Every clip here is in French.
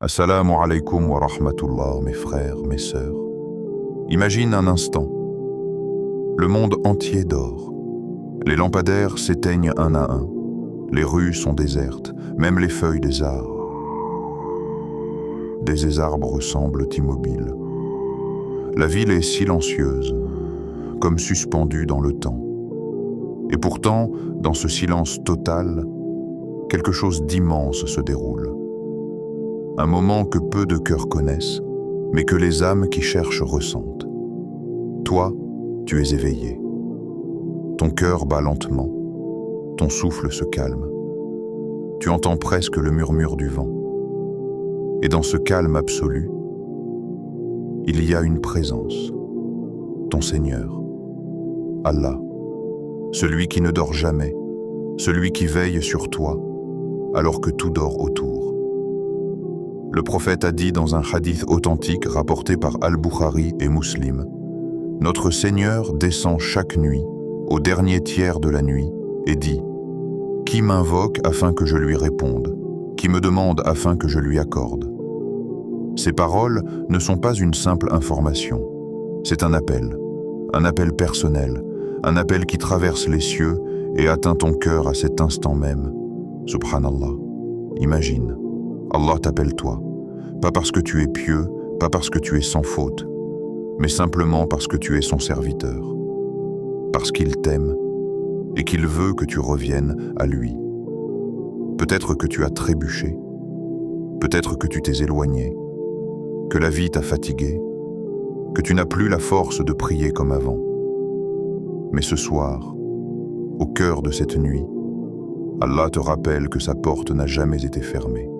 Assalamu alaikum wa rahmatullah, mes frères, mes sœurs. Imagine un instant. Le monde entier dort. Les lampadaires s'éteignent un à un. Les rues sont désertes, même les feuilles des arbres. Des arbres semblent immobiles. La ville est silencieuse, comme suspendue dans le temps. Et pourtant, dans ce silence total, quelque chose d'immense se déroule. Un moment que peu de cœurs connaissent, mais que les âmes qui cherchent ressentent. Toi, tu es éveillé. Ton cœur bat lentement, ton souffle se calme. Tu entends presque le murmure du vent. Et dans ce calme absolu, il y a une présence, ton Seigneur, Allah, celui qui ne dort jamais, celui qui veille sur toi, alors que tout dort autour. Le prophète a dit dans un hadith authentique rapporté par Al-Bukhari et Muslim, « Notre Seigneur descend chaque nuit, au dernier tiers de la nuit, et dit, « Qui m'invoque afin que je lui réponde, qui me demande afin que je lui accorde ?» Ces paroles ne sont pas une simple information, c'est un appel personnel, un appel qui traverse les cieux et atteint ton cœur à cet instant même. Subhanallah, imagine. Allah t'appelle toi, pas parce que tu es pieux, pas parce que tu es sans faute, mais simplement parce que tu es son serviteur, parce qu'il t'aime et qu'il veut que tu reviennes à lui. Peut-être que tu as trébuché, peut-être que tu t'es éloigné, que la vie t'a fatigué, que tu n'as plus la force de prier comme avant. Mais ce soir, au cœur de cette nuit, Allah te rappelle que sa porte n'a jamais été fermée.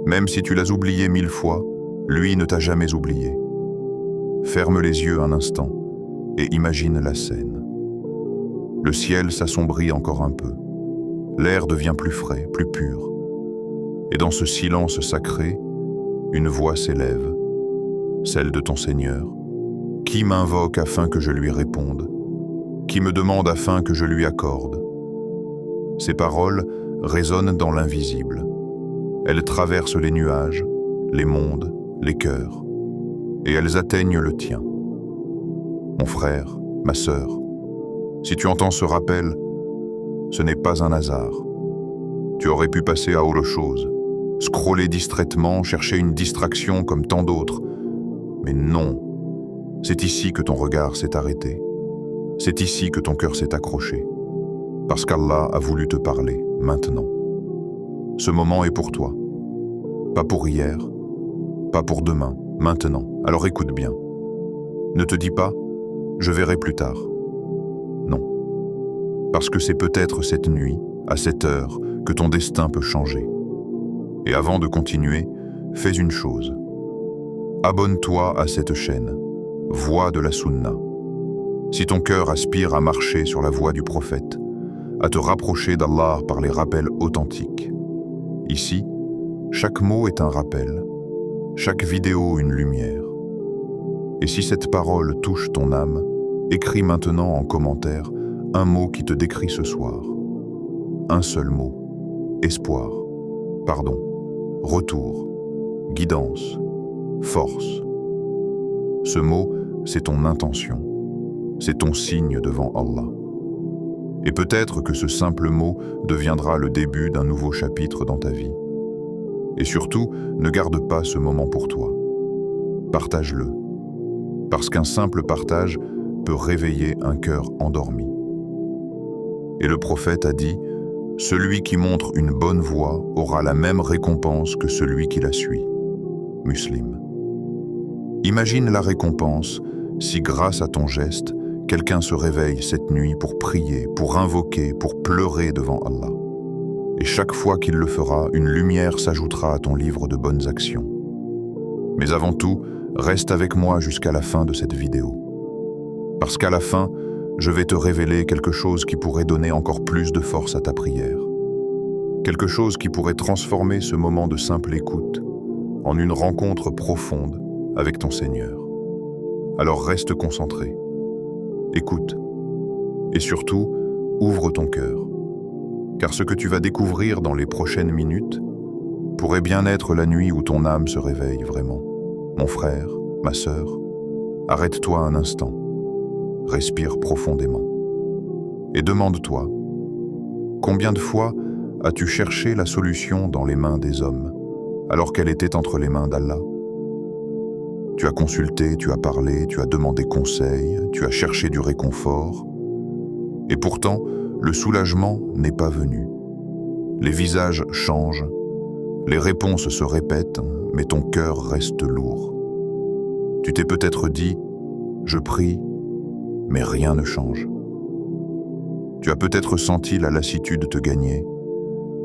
Même si tu l'as oublié 1000 fois, lui ne t'a jamais oublié. Ferme les yeux un instant et imagine la scène. Le ciel s'assombrit encore un peu. L'air devient plus frais, plus pur. Et dans ce silence sacré, une voix s'élève, celle de ton Seigneur. Qui m'invoque afin que je lui réponde? Qui me demande afin que je lui accorde? Ces paroles résonnent dans l'invisible. Elles traversent les nuages, les mondes, les cœurs, et elles atteignent le tien. Mon frère, ma sœur, si tu entends ce rappel, ce n'est pas un hasard. Tu aurais pu passer à autre chose, scroller distraitement, chercher une distraction comme tant d'autres. Mais non, c'est ici que ton regard s'est arrêté. C'est ici que ton cœur s'est accroché. Parce qu'Allah a voulu te parler, maintenant. Ce moment est pour toi. Pas pour hier, pas pour demain, maintenant. Alors écoute bien. Ne te dis pas « je verrai plus tard ». Non. Parce que c'est peut-être cette nuit, à cette heure, que ton destin peut changer. Et avant de continuer, fais une chose. Abonne-toi à cette chaîne, Voix de la Sunna. Si ton cœur aspire à marcher sur la voie du prophète, à te rapprocher d'Allah par les rappels authentiques. Ici, chaque mot est un rappel, chaque vidéo une lumière. Et si cette parole touche ton âme, écris maintenant en commentaire un mot qui te décrit ce soir. Un seul mot. Espoir, pardon, retour, guidance, force. Ce mot, c'est ton intention, c'est ton signe devant Allah. Et peut-être que ce simple mot deviendra le début d'un nouveau chapitre dans ta vie. Et surtout, ne garde pas ce moment pour toi. Partage-le. Parce qu'un simple partage peut réveiller un cœur endormi. Et le prophète a dit, « Celui qui montre une bonne voie aura la même récompense que celui qui la suit. » Muslim. Imagine la récompense si grâce à ton geste, quelqu'un se réveille cette nuit pour prier, pour invoquer, pour pleurer devant Allah. Et chaque fois qu'il le fera, une lumière s'ajoutera à ton livre de bonnes actions. Mais avant tout, reste avec moi jusqu'à la fin de cette vidéo. Parce qu'à la fin, je vais te révéler quelque chose qui pourrait donner encore plus de force à ta prière. Quelque chose qui pourrait transformer ce moment de simple écoute en une rencontre profonde avec ton Seigneur. Alors reste concentré. Écoute. Et surtout, ouvre ton cœur. Car ce que tu vas découvrir dans les prochaines minutes pourrait bien être la nuit où ton âme se réveille vraiment. Mon frère, ma sœur, arrête-toi un instant, respire profondément et demande-toi, combien de fois as-tu cherché la solution dans les mains des hommes alors qu'elle était entre les mains d'Allah? Tu as consulté, tu as parlé, tu as demandé conseil, tu as cherché du réconfort, et pourtant le soulagement n'est pas venu. Les visages changent, les réponses se répètent, mais ton cœur reste lourd. Tu t'es peut-être dit « je prie », mais rien ne change. Tu as peut-être senti la lassitude te gagner,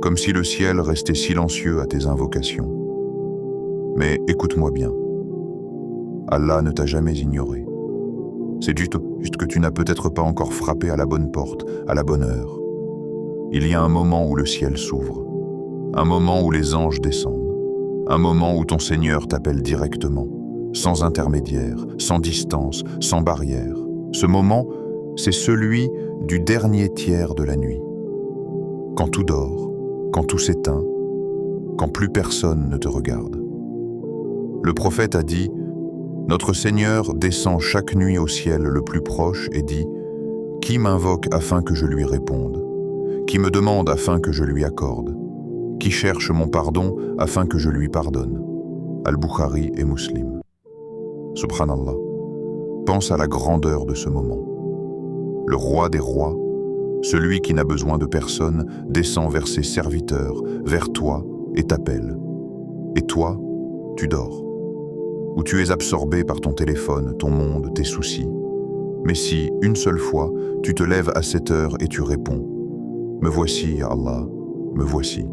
comme si le ciel restait silencieux à tes invocations. Mais écoute-moi bien, Allah ne t'a jamais ignoré. C'est juste que tu n'as peut-être pas encore frappé à la bonne porte, à la bonne heure. Il y a un moment où le ciel s'ouvre, un moment où les anges descendent, un moment où ton Seigneur t'appelle directement, sans intermédiaire, sans distance, sans barrière. Ce moment, c'est celui du dernier tiers de la nuit. Quand tout dort, quand tout s'éteint, quand plus personne ne te regarde. Le prophète a dit « Notre Seigneur descend chaque nuit au ciel le plus proche et dit « Qui m'invoque afin que je lui réponde? Qui me demande afin que je lui accorde? Qui cherche mon pardon afin que je lui pardonne ?» Al-Bukhari et Muslim. Subhanallah, pense à la grandeur de ce moment. Le roi des rois, celui qui n'a besoin de personne, descend vers ses serviteurs, vers toi et t'appelle. Et toi, tu dors. Ou tu es absorbé par ton téléphone, ton monde, tes soucis. Mais si, une seule fois, tu te lèves à 7 heures et tu réponds « Me voici, ya Allah, me voici »,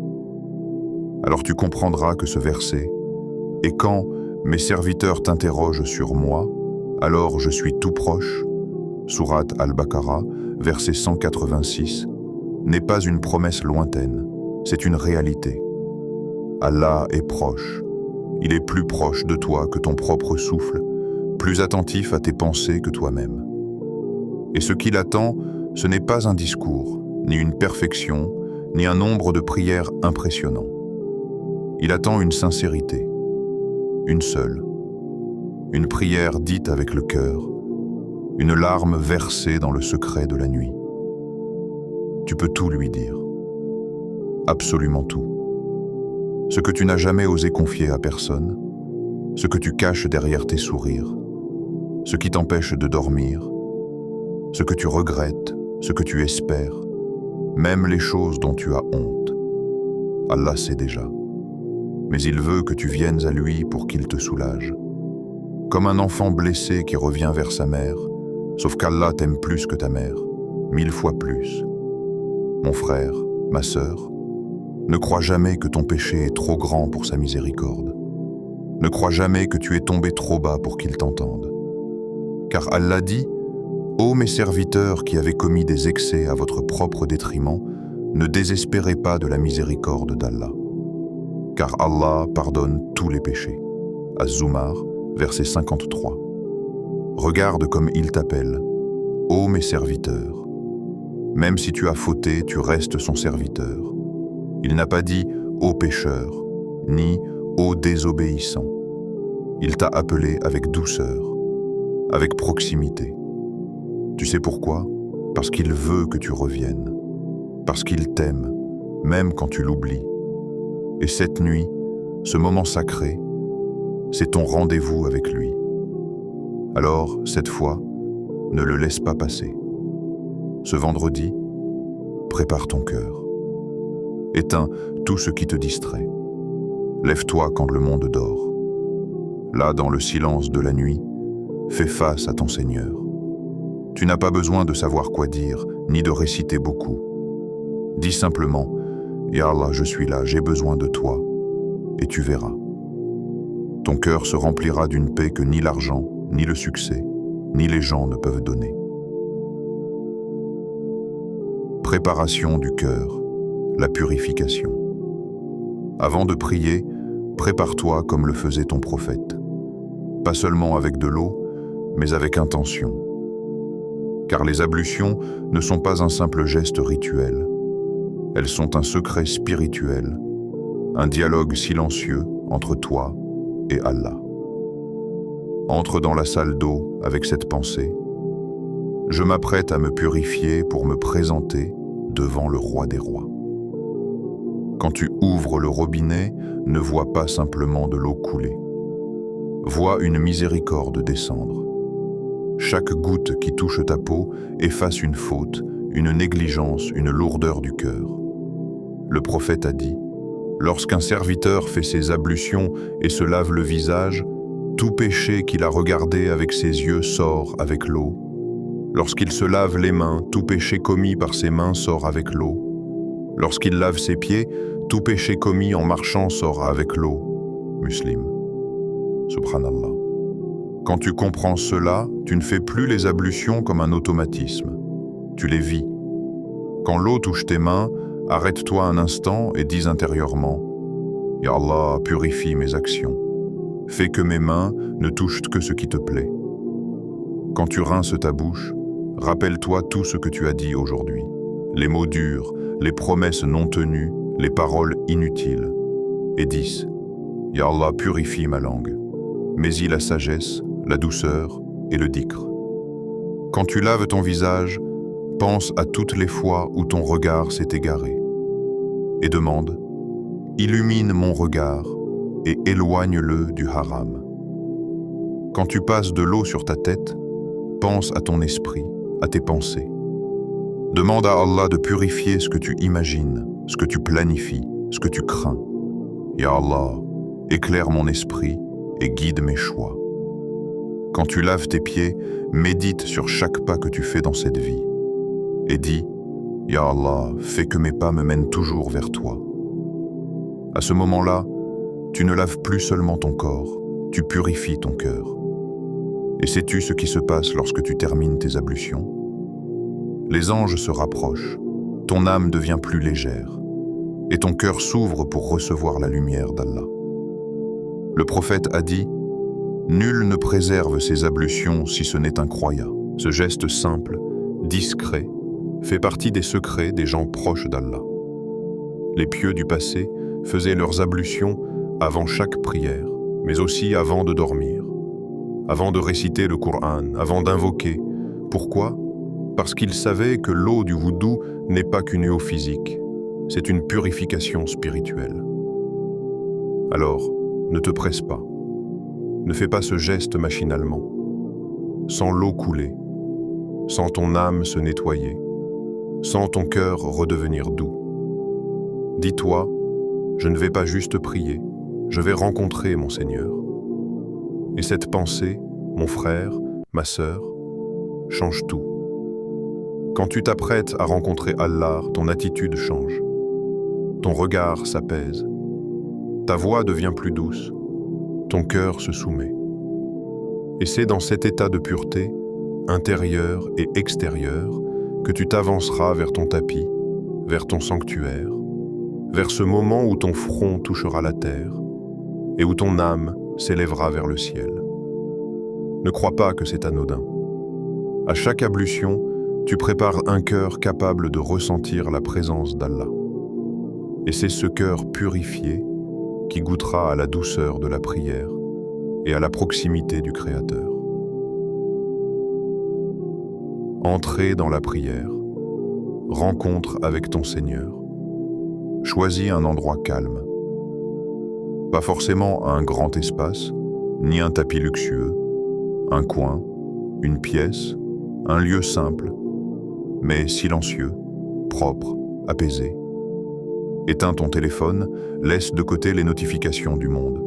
alors tu comprendras que ce verset « Et quand mes serviteurs t'interrogent sur moi, alors je suis tout proche » Sourate Al-Baqarah, verset 186, n'est pas une promesse lointaine, c'est une réalité. Allah est proche. Il est plus proche de toi que ton propre souffle, plus attentif à tes pensées que toi-même. Et ce qu'il attend, ce n'est pas un discours, ni une perfection, ni un nombre de prières impressionnant. Il attend une sincérité, une seule, une prière dite avec le cœur, une larme versée dans le secret de la nuit. Tu peux tout lui dire, absolument tout. Ce que tu n'as jamais osé confier à personne, ce que tu caches derrière tes sourires, ce qui t'empêche de dormir, ce que tu regrettes, ce que tu espères, même les choses dont tu as honte. Allah sait déjà. Mais il veut que tu viennes à lui pour qu'il te soulage. Comme un enfant blessé qui revient vers sa mère, sauf qu'Allah t'aime plus que ta mère, 1000 fois plus. Mon frère, ma sœur, ne crois jamais que ton péché est trop grand pour sa miséricorde. Ne crois jamais que tu es tombé trop bas pour qu'il t'entende. Car Allah dit « Ô mes serviteurs qui avez commis des excès à votre propre détriment, ne désespérez pas de la miséricorde d'Allah. Car Allah pardonne tous les péchés. » Az-Zumar, verset 53. Regarde comme il t'appelle « Ô mes serviteurs ». Même si tu as fauté, tu restes son serviteur. Il n'a pas dit « Ô pécheur » ni « Ô désobéissant ». Il t'a appelé avec douceur, avec proximité. Tu sais pourquoi? Parce qu'il veut que tu reviennes. Parce qu'il t'aime, même quand tu l'oublies. Et cette nuit, ce moment sacré, c'est ton rendez-vous avec lui. Alors, cette fois, ne le laisse pas passer. Ce vendredi, prépare ton cœur. Éteins tout ce qui te distrait. Lève-toi quand le monde dort. Là, dans le silence de la nuit, fais face à ton Seigneur. Tu n'as pas besoin de savoir quoi dire, ni de réciter beaucoup. Dis simplement « Ya Allah, je suis là, j'ai besoin de toi » et tu verras. Ton cœur se remplira d'une paix que ni l'argent, ni le succès, ni les gens ne peuvent donner. Préparation du cœur, la purification. Avant de prier, prépare-toi comme le faisait ton prophète. Pas seulement avec de l'eau, mais avec intention. Car les ablutions ne sont pas un simple geste rituel. Elles sont un secret spirituel, un dialogue silencieux entre toi et Allah. Entre dans la salle d'eau avec cette pensée. Je m'apprête à me purifier pour me présenter devant le roi des rois. Quand tu ouvres le robinet, ne vois pas simplement de l'eau couler. Vois une miséricorde descendre. Chaque goutte qui touche ta peau efface une faute, une négligence, une lourdeur du cœur. Le prophète a dit, lorsqu'un serviteur fait ses ablutions et se lave le visage, tout péché qu'il a regardé avec ses yeux sort avec l'eau. Lorsqu'il se lave les mains, tout péché commis par ses mains sort avec l'eau. Lorsqu'il lave ses pieds, tout péché commis en marchant sort avec l'eau. Muslim. Subhanallah. Quand tu comprends cela, tu ne fais plus les ablutions comme un automatisme. Tu les vis. Quand l'eau touche tes mains, arrête-toi un instant et dis intérieurement « Ya Allah, purifie mes actions. Fais que mes mains ne touchent que ce qui te plaît. » Quand tu rinces ta bouche, rappelle-toi tout ce que tu as dit aujourd'hui. Les mots durs, les promesses non tenues, les paroles inutiles. Et dis « Ya Allah, purifie ma langue. Mets-y la sagesse, la douceur et le dhikr. » Quand tu laves ton visage, pense à toutes les fois où ton regard s'est égaré. Et demande « Illumine mon regard et éloigne-le du haram. » Quand tu passes de l'eau sur ta tête, pense à ton esprit, à tes pensées. Demande à Allah de purifier ce que tu imagines, ce que tu planifies, ce que tu crains. Ya Allah, éclaire mon esprit et guide mes choix. Quand tu laves tes pieds, médite sur chaque pas que tu fais dans cette vie. Et dis, Ya Allah, fais que mes pas me mènent toujours vers toi. À ce moment-là, tu ne laves plus seulement ton corps, tu purifies ton cœur. Et sais-tu ce qui se passe lorsque tu termines tes ablutions? Les anges se rapprochent, ton âme devient plus légère, et ton cœur s'ouvre pour recevoir la lumière d'Allah. Le prophète a dit, « Nul ne préserve ses ablutions si ce n'est un croyant. » Ce geste simple, discret, fait partie des secrets des gens proches d'Allah. Les pieux du passé faisaient leurs ablutions avant chaque prière, mais aussi avant de dormir, avant de réciter le Coran, avant d'invoquer. Pourquoi? Parce qu'ils savaient que l'eau du wudu n'est pas qu'une eau physique, c'est une purification spirituelle. Alors, ne te presse pas. Ne fais pas ce geste machinalement, sans l'eau couler, sans ton âme se nettoyer, sans ton cœur redevenir doux. Dis-toi, je ne vais pas juste prier, je vais rencontrer mon Seigneur. Et cette pensée, mon frère, ma sœur, change tout. Quand tu t'apprêtes à rencontrer Allah, ton attitude change. Ton regard s'apaise. Ta voix devient plus douce. Ton cœur se soumet. Et c'est dans cet état de pureté, intérieur et extérieur, que tu t'avanceras vers ton tapis, vers ton sanctuaire, vers ce moment où ton front touchera la terre et où ton âme s'élèvera vers le ciel. Ne crois pas que c'est anodin. À chaque ablution, tu prépares un cœur capable de ressentir la présence d'Allah. Et c'est ce cœur purifié qui goûtera à la douceur de la prière et à la proximité du Créateur. Entrée dans la prière, rencontre avec ton Seigneur. Choisis un endroit calme. Pas forcément un grand espace, ni un tapis luxueux, un coin, une pièce, un lieu simple, mais silencieux, propre, apaisé. Éteins ton téléphone, laisse de côté les notifications du monde.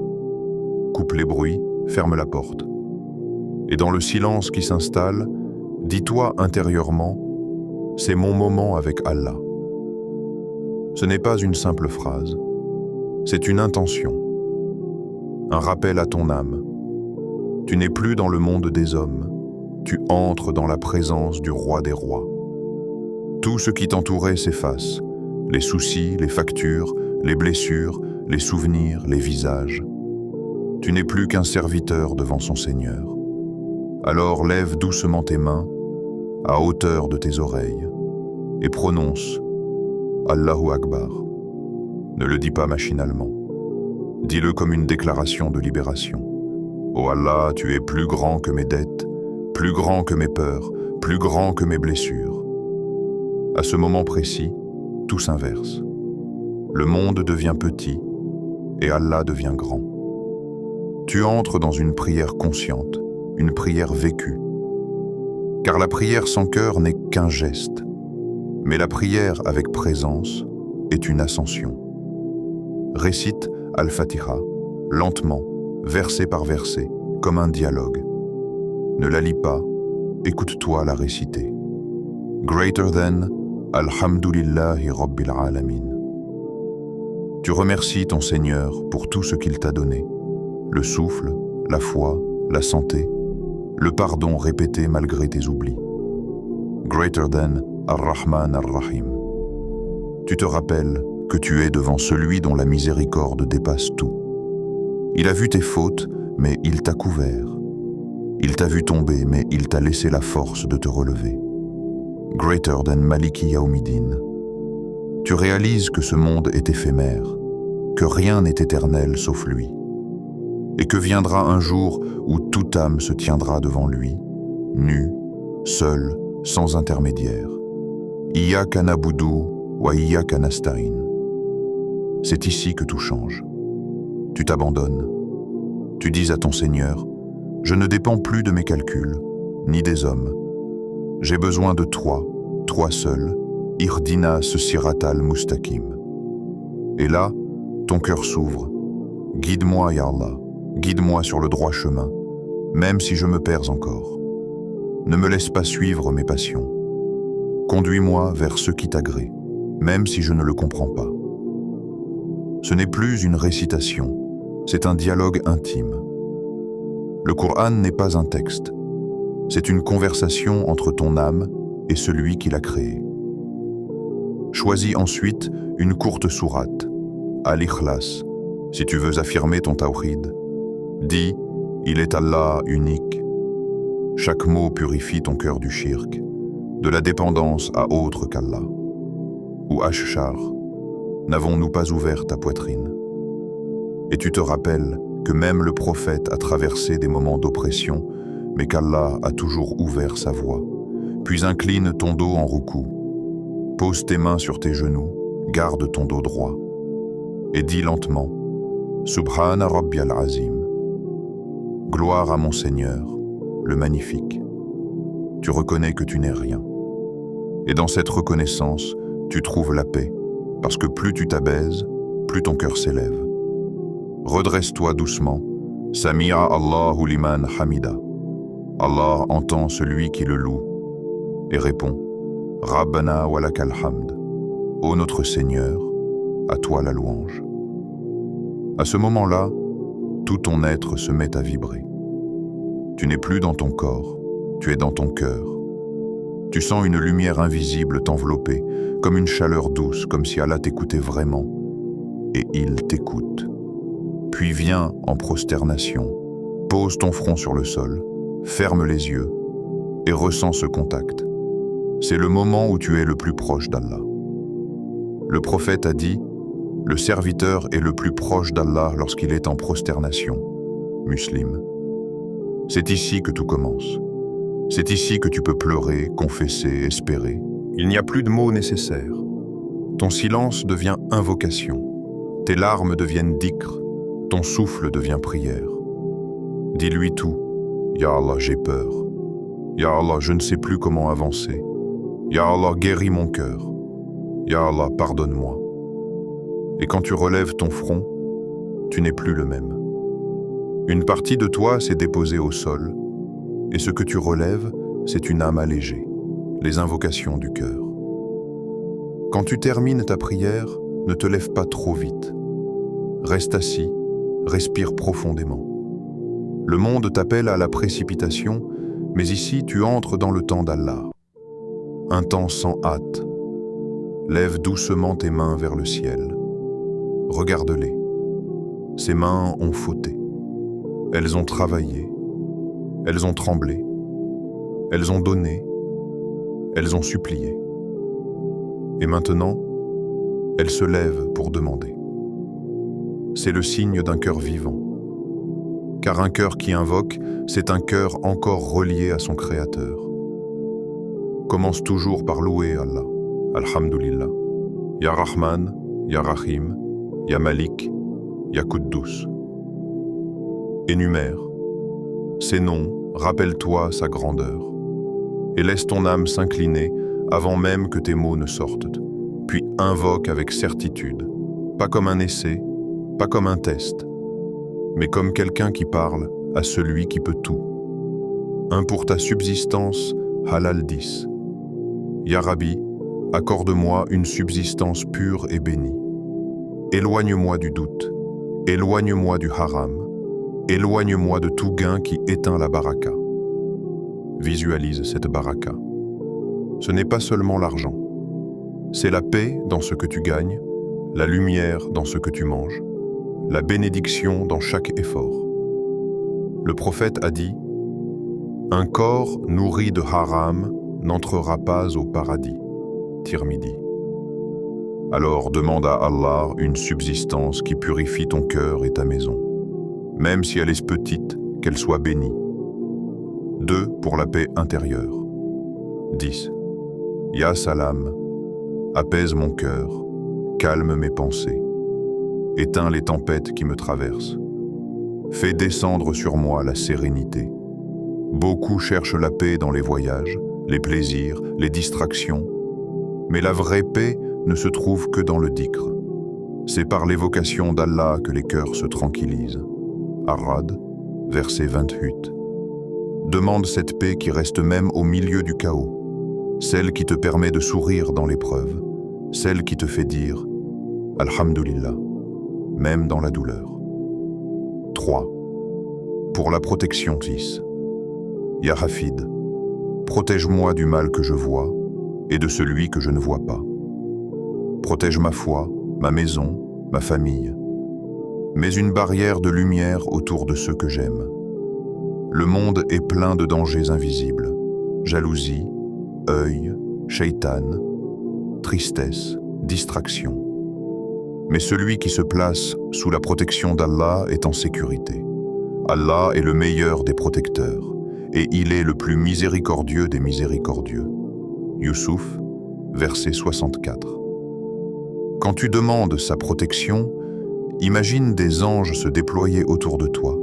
Coupe les bruits, ferme la porte. Et dans le silence qui s'installe, dis-toi intérieurement, c'est mon moment avec Allah. Ce n'est pas une simple phrase, c'est une intention, un rappel à ton âme. Tu n'es plus dans le monde des hommes, tu entres dans la présence du roi des rois. Tout ce qui t'entourait s'efface, les soucis, les factures, les blessures, les souvenirs, les visages. Tu n'es plus qu'un serviteur devant son Seigneur. Alors lève doucement tes mains, à hauteur de tes oreilles, et prononce Allahu Akbar. Ne le dis pas machinalement. Dis-le comme une déclaration de libération. Ô Allah, tu es plus grand que mes dettes, plus grand que mes peurs, plus grand que mes blessures. À ce moment précis, tout s'inverse. Le monde devient petit et Allah devient grand. Tu entres dans une prière consciente, une prière vécue. Car la prière sans cœur n'est qu'un geste, mais la prière avec présence est une ascension. Récite Al-Fatiha, lentement, verset par verset, comme un dialogue. Ne la lis pas, écoute-toi la réciter. Greater than Alhamdulillahi Rabbil Alamin. Tu remercies ton Seigneur pour tout ce qu'il t'a donné, le souffle, la foi, la santé, le pardon répété malgré tes oublis. Greater than Ar-Rahman Ar-Rahim. Tu te rappelles que tu es devant celui dont la miséricorde dépasse tout. Il a vu tes fautes, mais il t'a couvert. Il t'a vu tomber, mais il t'a laissé la force de te relever. Greater than Maliki Yawmiddin. Tu réalises que ce monde est éphémère, que rien n'est éternel sauf lui, et que viendra un jour où toute âme se tiendra devant lui, nue, seule, sans intermédiaire. Iyyaka na'budu wa iyyaka nasta'in. C'est ici que tout change. Tu t'abandonnes. Tu dis à ton Seigneur, « Je ne dépends plus de mes calculs, ni des hommes. J'ai besoin de toi seul, Irdina ce siratal mustaqim. » Et là, ton cœur s'ouvre. « Guide-moi, ya Allah, guide-moi sur le droit chemin, même si je me perds encore. Ne me laisse pas suivre mes passions. Conduis-moi vers ce qui t'agrée, même si je ne le comprends pas. » Ce n'est plus une récitation, c'est un dialogue intime. Le Coran n'est pas un texte, c'est une conversation entre ton âme et celui qui l'a créé. Choisis ensuite une courte sourate, Al-Ikhlas, si tu veux affirmer ton tawhid. Dis, il est Allah unique. Chaque mot purifie ton cœur du shirk, de la dépendance à autre qu'Allah. Ou Ashshar, n'avons-nous pas ouvert ta poitrine? Et tu te rappelles que même le prophète a traversé des moments d'oppression, mais qu'Allah a toujours ouvert sa voie. Puis incline ton dos en roukou. Pose tes mains sur tes genoux, garde ton dos droit. Et dis lentement, Subhana Rabbiyal Azim. Gloire à mon Seigneur, le magnifique. Tu reconnais que tu n'es rien. Et dans cette reconnaissance, tu trouves la paix, parce que plus tu t'abaises, plus ton cœur s'élève. Redresse-toi doucement. Sami'a Allahu liman hamida. Allah entend celui qui le loue et répond Rabbana wa lakal hamd. Ô notre Seigneur, à toi la louange. À ce moment-là, tout ton être se met à vibrer. Tu n'es plus dans ton corps, tu es dans ton cœur. Tu sens une lumière invisible t'envelopper, comme une chaleur douce, comme si Allah t'écoutait vraiment. Et il t'écoute. Puis viens en prosternation, pose ton front sur le sol, ferme les yeux et ressens ce contact. C'est le moment où tu es le plus proche d'Allah. Le prophète a dit, le serviteur est le plus proche d'Allah lorsqu'il est en prosternation. Muslim. C'est ici que tout commence. C'est ici que tu peux pleurer, confesser, espérer. Il n'y a plus de mots nécessaires. Ton silence devient invocation. Tes larmes deviennent dhikr. Ton souffle devient prière. Dis-lui tout. Ya Allah, j'ai peur. Ya Allah, je ne sais plus comment avancer. Ya Allah, guéris mon cœur. Ya Allah, pardonne-moi. Et quand tu relèves ton front, tu n'es plus le même. Une partie de toi s'est déposée au sol, et ce que tu relèves, c'est une âme allégée, les invocations du cœur. Quand tu termines ta prière, ne te lève pas trop vite. Reste assis, respire profondément. Le monde t'appelle à la précipitation, mais ici tu entres dans le temps d'Allah. Un temps sans hâte. Lève doucement tes mains vers le ciel. Regarde-les. Ces mains ont fauté. Elles ont travaillé. Elles ont tremblé. Elles ont donné. Elles ont supplié. Et maintenant, elles se lèvent pour demander. c'est le signe d'un cœur vivant. Car un cœur qui invoque, c'est un cœur encore relié à son Créateur. Commence toujours par louer Allah. Alhamdulillah. Ya Rahman, Ya Rahim, Ya Malik, Ya Quddus. Énumère. Ses noms, rappelle-toi sa grandeur. Et laisse ton âme s'incliner avant même que tes mots ne sortent. Puis invoque avec certitude, pas comme un essai, pas comme un test, mais comme quelqu'un qui parle à celui qui peut tout. Un pour ta subsistance, halal 10. Ya Rabbi, accorde-moi une subsistance pure et bénie. Éloigne-moi du doute, éloigne-moi du haram, éloigne-moi de tout gain qui éteint la baraka. Visualise cette baraka. Ce n'est pas seulement l'argent. C'est la paix dans ce que tu gagnes, la lumière dans ce que tu manges, la bénédiction dans chaque effort. Le prophète a dit « Un corps nourri de haram n'entrera pas au paradis. » Tirmidhi. Alors demande à Allah une subsistance qui purifie ton cœur et ta maison, même si elle est petite, qu'elle soit bénie. 2 pour la paix intérieure. 10. Ya Salam, apaise mon cœur, calme mes pensées, éteins les tempêtes qui me traversent. Fais descendre sur moi la sérénité. Beaucoup cherchent la paix dans les voyages, les plaisirs, les distractions, mais la vraie paix ne se trouve que dans le dhikr. C'est par l'évocation d'Allah que les cœurs se tranquillisent. Ar-Ra'd, verset 28. Demande cette paix qui reste même au milieu du chaos, celle qui te permet de sourire dans l'épreuve, celle qui te fait dire « Alhamdulillah », même dans la douleur. 3. Pour la protection 10. Ya Hafid, protège-moi du mal que je vois et de celui que je ne vois pas. Protège ma foi, ma maison, ma famille. Mets une barrière de lumière autour de ceux que j'aime. Le monde est plein de dangers invisibles. Jalousie, œil, shaitan, tristesse, distraction. Mais celui qui se place sous la protection d'Allah est en sécurité. Allah est le meilleur des protecteurs et il est le plus miséricordieux des miséricordieux. Youssouf, verset 64. Quand tu demandes sa protection, imagine des anges se déployer autour de toi,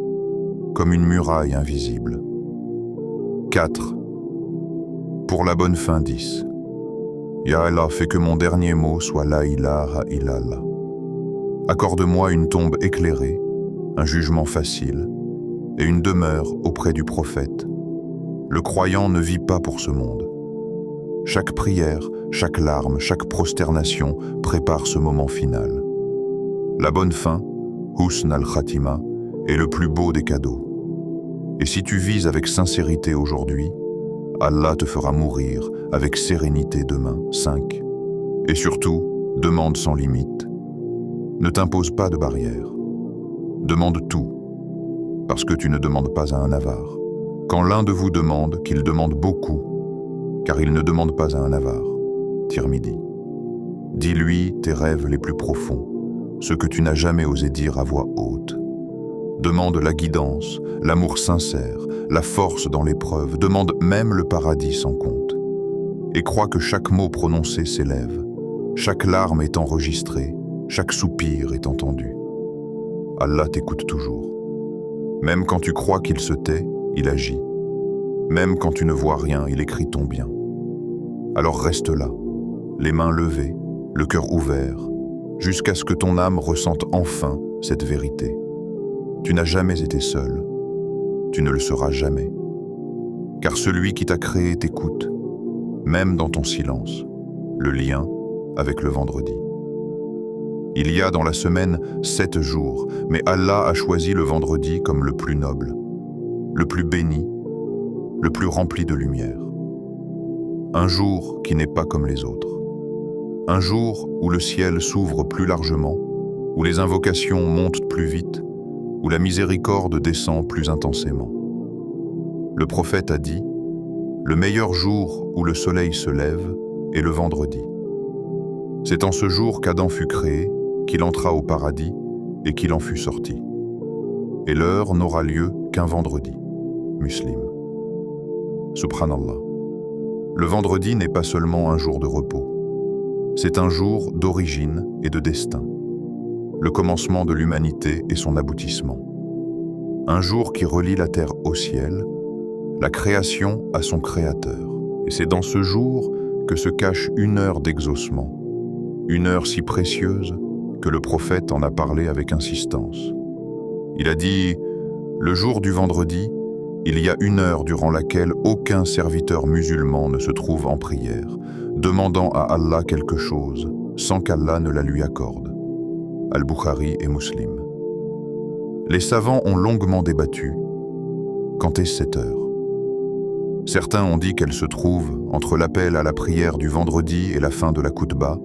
comme une muraille invisible. 4. Pour la bonne fin 10. Ya Allah, fais que mon dernier mot soit la ilaha illallah. Accorde-moi une tombe éclairée, un jugement facile et une demeure auprès du prophète. Le croyant ne vit pas pour ce monde. Chaque prière, chaque larme, chaque prosternation prépare ce moment final. La bonne fin, Husn al-Khatima, est le plus beau des cadeaux. Et si tu vises avec sincérité aujourd'hui, Allah te fera mourir avec sérénité demain. 5. Et surtout, demande sans limite. Ne t'impose pas de barrière. Demande tout, parce que tu ne demandes pas à un avare. Quand l'un de vous demande, qu'il demande beaucoup, car il ne demande pas à un avare. Tirmidhi. Dis-lui tes rêves les plus profonds, ce que tu n'as jamais osé dire à voix haute. Demande la guidance, l'amour sincère, la force dans l'épreuve, demande même le paradis sans compte. Et crois que chaque mot prononcé s'élève, chaque larme est enregistrée, chaque soupir est entendu. Allah t'écoute toujours. Même quand tu crois qu'il se tait, il agit. Même quand tu ne vois rien, il écrit ton bien. Alors reste là, les mains levées, le cœur ouvert, jusqu'à ce que ton âme ressente enfin cette vérité. Tu n'as jamais été seul, tu ne le seras jamais. Car celui qui t'a créé t'écoute, même dans ton silence, le lien avec le vendredi. Il y a dans la semaine 7 jours, mais Allah a choisi le vendredi comme le plus noble, le plus béni, le plus rempli de lumière. Un jour qui n'est pas comme les autres. Un jour où le ciel s'ouvre plus largement, où les invocations montent plus vite, où la miséricorde descend plus intensément. Le prophète a dit « Le meilleur jour où le soleil se lève est le vendredi. C'est en ce jour qu'Adam fut créé, qu'il entra au paradis et qu'il en fût sorti. Et l'heure n'aura lieu qu'un vendredi. Muslim. Subhanallah. Le vendredi n'est pas seulement un jour de repos. C'est un jour d'origine et de destin. Le commencement de l'humanité et son aboutissement. Un jour qui relie la terre au ciel, la création à son créateur. Et c'est dans ce jour que se cache une heure d'exaucement, une heure si précieuse que le prophète en a parlé avec insistance. Il a dit « Le jour du vendredi, il y a une heure durant laquelle aucun serviteur musulman ne se trouve en prière, demandant à Allah quelque chose sans qu'Allah ne la lui accorde. » Al-Bukhari et Muslim. Les savants ont longuement débattu. Quand est cette heure? Certains ont dit qu'elle se trouve entre l'appel à la prière du vendredi et la fin de la khutba.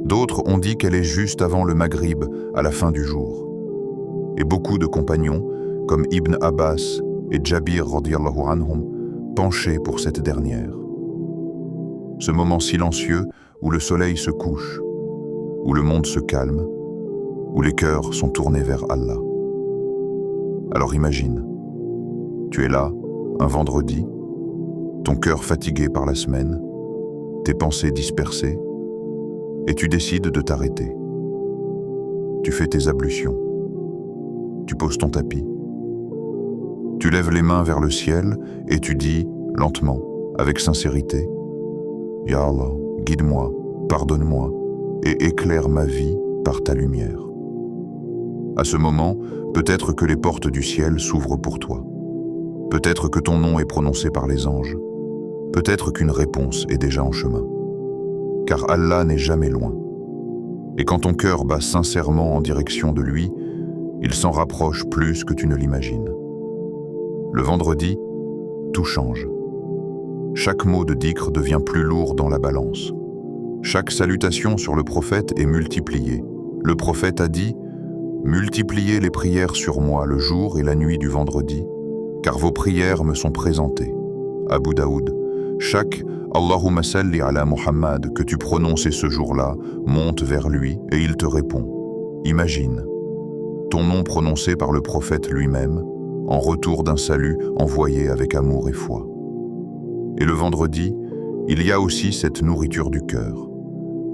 D'autres ont dit qu'elle est juste avant le maghrib, à la fin du jour. Et beaucoup de compagnons, comme Ibn Abbas et Jabir radiyallahu anhum, penchaient pour cette dernière. Ce moment silencieux où le soleil se couche, où le monde se calme, où les cœurs sont tournés vers Allah. Alors imagine, tu es là, un vendredi, ton cœur fatigué par la semaine, tes pensées dispersées, et tu décides de t'arrêter. Tu fais tes ablutions. Tu poses ton tapis. Tu lèves les mains vers le ciel et tu dis, lentement, avec sincérité, « Ya Allah, guide-moi, pardonne-moi et éclaire ma vie par ta lumière. » À ce moment, peut-être que les portes du ciel s'ouvrent pour toi. Peut-être que ton nom est prononcé par les anges. Peut-être qu'une réponse est déjà en chemin. Car Allah n'est jamais loin. Et quand ton cœur bat sincèrement en direction de lui, il s'en rapproche plus que tu ne l'imagines. Le vendredi, tout change. Chaque mot de dhikr devient plus lourd dans la balance. Chaque salutation sur le prophète est multipliée. Le prophète a dit « Multipliez les prières sur moi le jour et la nuit du vendredi, car vos prières me sont présentées. » Abu Daoud. Chaque « Allahumma salli ala Muhammad » que tu prononces ce jour-là monte vers lui et il te répond. Imagine, ton nom prononcé par le prophète lui-même, en retour d'un salut envoyé avec amour et foi. Et le vendredi, il y a aussi cette nourriture du cœur,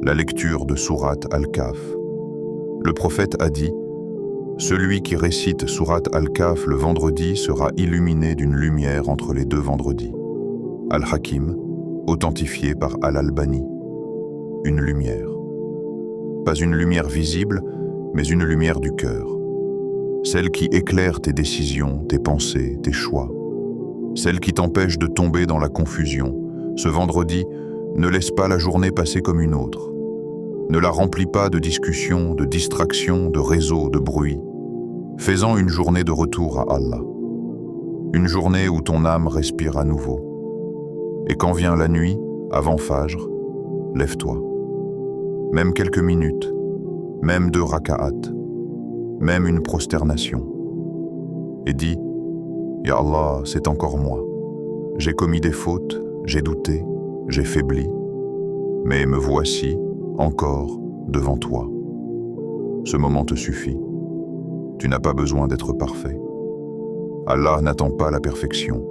la lecture de Sourate Al-Kahf. Le prophète a dit « Celui qui récite Sourate Al-Kahf le vendredi sera illuminé d'une lumière entre les deux vendredis. » Al-Hakim, authentifié par Al-Albani. Une lumière. Pas une lumière visible, mais une lumière du cœur. Celle qui éclaire tes décisions, tes pensées, tes choix. Celle qui t'empêche de tomber dans la confusion. Ce vendredi, ne laisse pas la journée passer comme une autre. Ne la remplis pas de discussions, de distractions, de réseaux, de bruit. Fais-en une journée de retour à Allah. Une journée où ton âme respire à nouveau. Et quand vient la nuit, avant Fajr, lève-toi. Même quelques minutes, même 2 raka'at, même une prosternation. Et dis, « Ya Allah, c'est encore moi. J'ai commis des fautes, j'ai douté, j'ai faibli, mais me voici, encore, devant toi. » Ce moment te suffit. Tu n'as pas besoin d'être parfait. Allah n'attend pas la perfection.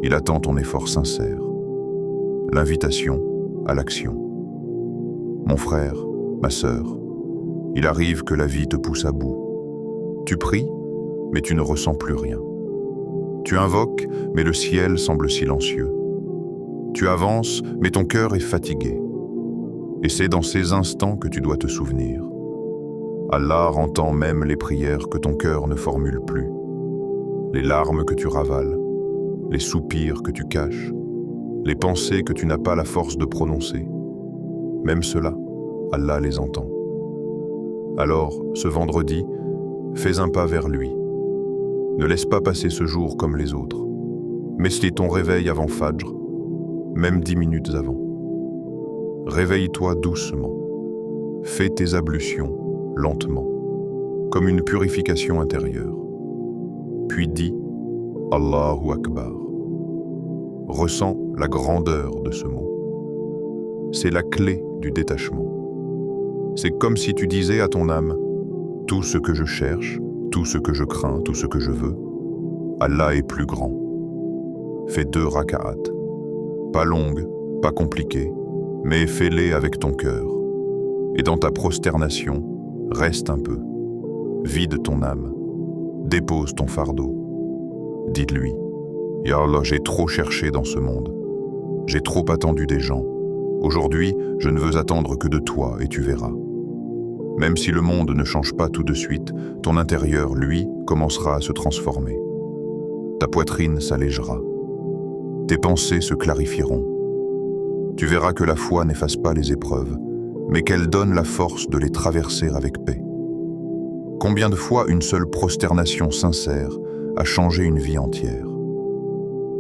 Il attend ton effort sincère. L'invitation à l'action. Mon frère, ma sœur, il arrive que la vie te pousse à bout. Tu pries, mais tu ne ressens plus rien. Tu invoques, mais le ciel semble silencieux. Tu avances, mais ton cœur est fatigué. Et c'est dans ces instants que tu dois te souvenir. Allah entend même les prières que ton cœur ne formule plus, les larmes que tu ravales, les soupirs que tu caches, les pensées que tu n'as pas la force de prononcer. Même cela, Allah les entend. Alors, ce vendredi, fais un pas vers lui. Ne laisse pas passer ce jour comme les autres. Meslis ton réveil avant Fajr, même 10 minutes avant. Réveille-toi doucement. Fais tes ablutions lentement, comme une purification intérieure. Puis dis « Allahu Akbar ». Ressens la grandeur de ce mot. C'est la clé du détachement. C'est comme si tu disais à ton âme « Tout ce que je cherche, tout ce que je crains, tout ce que je veux, Allah est plus grand. Fais 2 raka'at. Pas longues, pas compliquées, mais fais-les avec ton cœur. Et dans ta prosternation, reste un peu. Vide ton âme. Dépose ton fardeau. Dites-lui, « Ya Allah, j'ai trop cherché dans ce monde. J'ai trop attendu des gens. Aujourd'hui, je ne veux attendre que de toi et tu verras. » Même si le monde ne change pas tout de suite, ton intérieur, lui, commencera à se transformer. Ta poitrine s'allégera. Tes pensées se clarifieront. Tu verras que la foi n'efface pas les épreuves, mais qu'elle donne la force de les traverser avec paix. Combien de fois une seule prosternation sincère a changé une vie entière?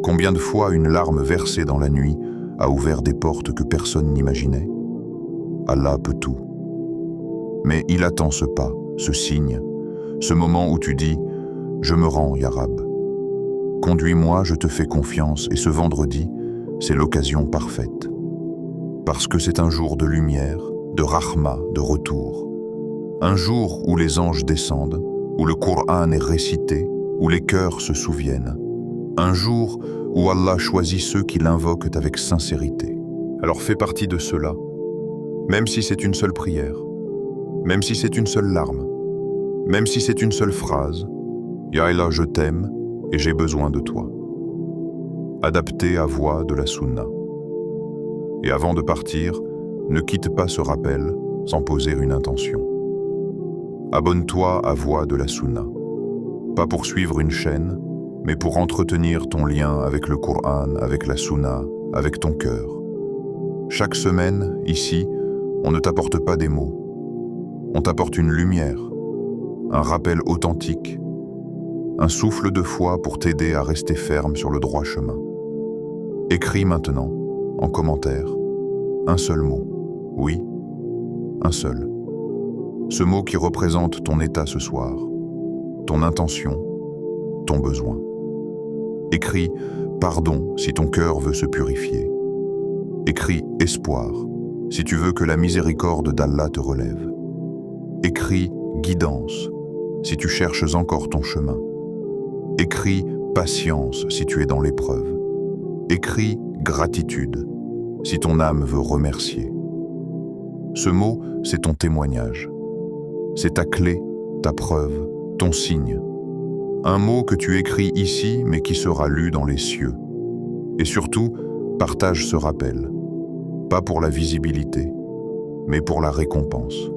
Combien de fois une larme versée dans la nuit a ouvert des portes que personne n'imaginait? Allah peut tout. Mais il attend ce pas, ce signe, ce moment où tu dis « Je me rends, Ya Rab. Conduis-moi, je te fais confiance, et ce vendredi, c'est l'occasion parfaite. Parce que c'est un jour de lumière, de rahma, de retour. Un jour où les anges descendent, où le Coran est récité, où les cœurs se souviennent. Un jour où Allah choisit ceux qui l'invoquent avec sincérité. Alors fais partie de ceux-là, même si c'est une seule prière, même si c'est une seule larme, même si c'est une seule phrase. Ya Allah, je t'aime et j'ai besoin de toi. Adapté à voix de la Sunna. Et avant de partir, ne quitte pas ce rappel sans poser une intention. Abonne-toi à Voix de la Sunna. Pas pour suivre une chaîne, mais pour entretenir ton lien avec le Coran, avec la Sunna, avec ton cœur. Chaque semaine, ici, on ne t'apporte pas des mots. On t'apporte une lumière, un rappel authentique, un souffle de foi pour t'aider à rester ferme sur le droit chemin. Écris maintenant, en commentaire, un seul mot. Oui, un seul. Ce mot qui représente ton état ce soir, ton intention, ton besoin. Écris « Pardon » si ton cœur veut se purifier. Écris « Espoir » si tu veux que la miséricorde d'Allah te relève. Écris « Guidance » si tu cherches encore ton chemin. Écris « Patience » si tu es dans l'épreuve. Écris « Gratitude » si ton âme veut remercier. Ce mot, c'est ton témoignage. C'est ta clé, ta preuve, ton signe. Un mot que tu écris ici, mais qui sera lu dans les cieux. Et surtout, partage ce rappel. Pas pour la visibilité, mais pour la récompense.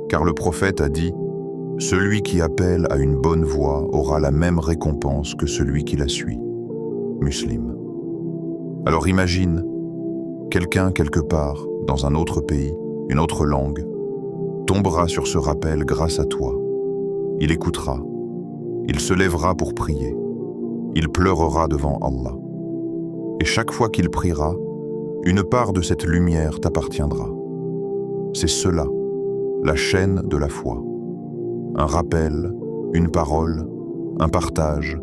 Car le prophète a dit « Celui qui appelle à une bonne voie aura la même récompense que celui qui la suit. » Muslim. Alors imagine, quelqu'un quelque part, dans un autre pays, une autre langue, tombera sur ce rappel grâce à toi. Il écoutera. Il se lèvera pour prier. Il pleurera devant Allah. Et chaque fois qu'il priera, une part de cette lumière t'appartiendra. C'est cela, la chaîne de la foi. Un rappel, une parole, un partage,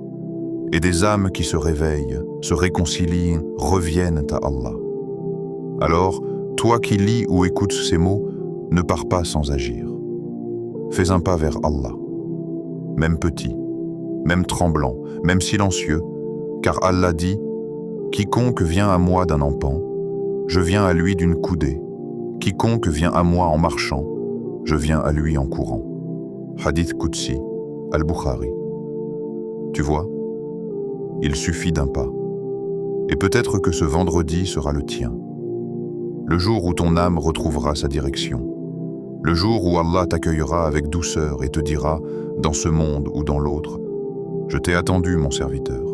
et des âmes qui se réveillent, se réconcilient, reviennent à Allah. Alors, toi qui lis ou écoutes ces mots, ne pars pas sans agir. Fais un pas vers Allah, même petit, même tremblant, même silencieux, car Allah dit « Quiconque vient à moi d'un empan, je viens à lui d'une coudée. Quiconque vient à moi en marchant, je viens à lui en courant. » Hadith Qudsi, Al-Bukhari. Tu vois, il suffit d'un pas. Et peut-être que ce vendredi sera le tien. Le jour où ton âme retrouvera sa direction. Le jour où Allah t'accueillera avec douceur et te dira, dans ce monde ou dans l'autre, « Je t'ai attendu, mon serviteur.